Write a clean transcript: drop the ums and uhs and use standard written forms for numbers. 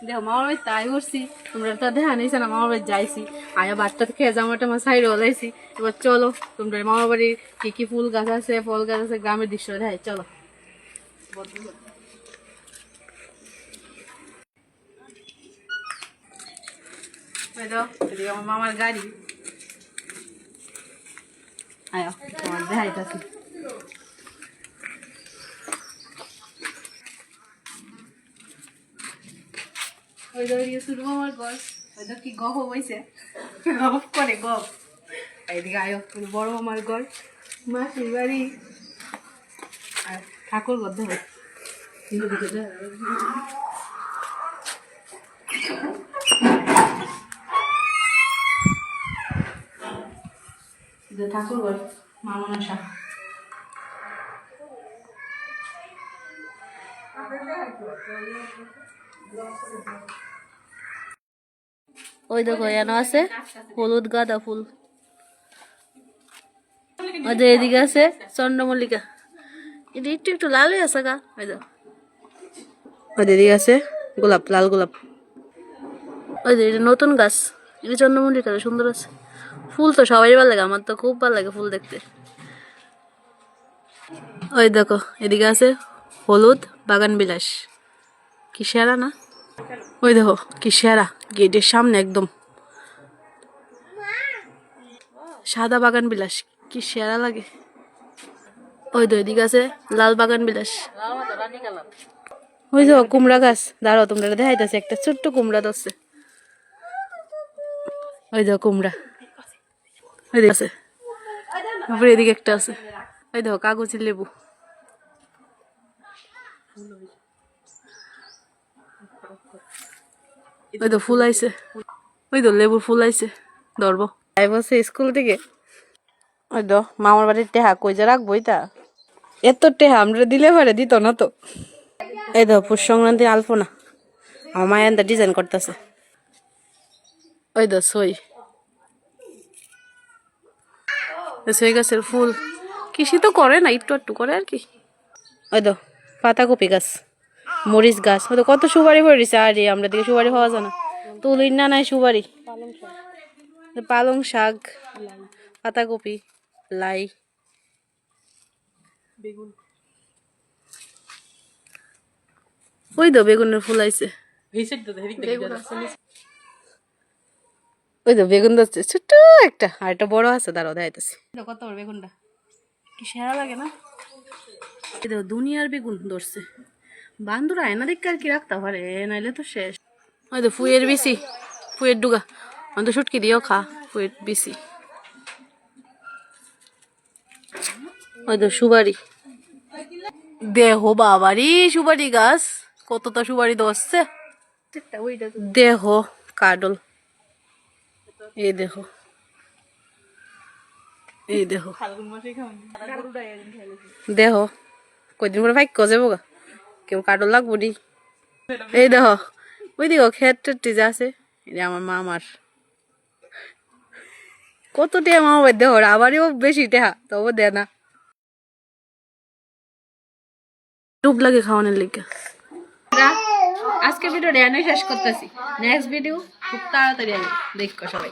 দেখো মামার বাড়ি তাই করছি, তোমরা তো দেখা নিয়েছে না মামার বাড়ি যাইছি, আয়া বাচ্চা খেয়ে জামাটা আমার সাইডে ওলাইছি। এবার চলো তোমরা মামার বাড়ির কি কি ফুল গাছ আছে, ফল গাছ আছে, গ্রামের দৃশ্য দেখাই চলো। আমার মামার গাড়ি আয়া তোমার দেখাইতাছি। ওই ধরিয়ে শুরু আমার ঘর, ওই ধর কি গহ হয়েছে গপ করে গপ। এইদিকে আয়ো বড় আমার ঘর, মাসির বাড়ি আর ঠাকুর ঘর ধরে ঠাকুর ঘর মা মনসা। ওই দেখো এখানে আছে হলুদ গাঁদা ফুল, ওদের এদিকে আছে চন্দ্রমল্লিকা, এটা একটু একটু লাল হয়ে আছে গা। ওই দেখো ওদের এদিকে আছে গোলাপ, লাল গোলাপ। ওই যে এটা নতুন গাছ, এটা চন্দ্রমল্লিকা সুন্দর আছে। ফুল তো সবাই ভালো লাগে, আমার তো খুব ভালো লাগে ফুল দেখতে। ওই দেখো এদিকে আছে হলুদ বাগান বিলাস, কি সেরা না? ওই দেখো কি সেরা, গেটের সামনে একদম সাদা বাগান বিলাস, কি সেরা লাগে। ওই তো এদিকে আছে লাল বাগান বিলাস। ওই দেখো কুমড়া গাছ, দাঁড়াও তোমরা দেখাইতেছে একটা ছোট্ট কুমড়া ধরছে। ওই দেখো কুমড়া, ওই আছে তারপরে এদিকে একটা আছে। ওই দেখো কাগজের লেবু, ওই তো ফুল আইছে, ওই তো লেবুর ফুল আইছে ধরবো। তাই বলছে স্কুল থেকে, ওই তো মামার বাড়ির টেহা কই যে রাখবো, এটা এত টেহা আমরা দিলে পারে দিত না তো। এই তো পুষ সংক্রান্তি আলপনা আমার মায়ের ডিজাইন করতেছে। ওই তো সই সই গাছের ফুল, কৃষি তো করে না, একটু একটু করে আর কি। ওই তো পাতাকপি গাছ, মরিচ গাছ, ওই তো কত সুপারি পড়েছে। আরে আমরা দিকে সুপারি পাওয়া যায় না, তুলি না নাই সুপারি। পালং শাক, পাতাকপি, লাই, বেগুন। ওই তো বেগুনের ফুল আইছে, ওই তো বেগুন ধরছে ছোট্ট একটা, আর একটা বড় আছে দাঁড়াও দেখাইতেছি। কত বড় বেগুনটা, কি সেরা লাগে না? এই দেখো দুনিয়ার বেগুন ধরছে, বান্ধুরা এনা দিক আর কি রাখতে পারে, নাইলে তো শেষ। ওই তো ফুয়ের বিসি, ফুয়ের ডুগা, আমি তো শুটকি দিয়েও খা, ফুয়ের বিসি। ওই তো সুবারি, দেহ বাবারি সুপারি গাছ, কতটা সুপারি ধরছে। দেহ কাডল, এই দেখো এই দেখো দেহ কয়দিন পরে ভাগ্য যাবো গা, কেউ কাডল লাগবো নি। এই দেখো ওই দেখো খেত যা আছে, এটা আমার মামার। কত টেহা মামা বাদ দেহ, আবারও বেশি টেহা তবু দে না, ডুব লাগে খাওয়ানোর লিগে। আজকে ভিডিও শেষ করতেছি, নেক্সট ভিডিও খুব তাড়াতাড়ি আমি দেখো সবাই।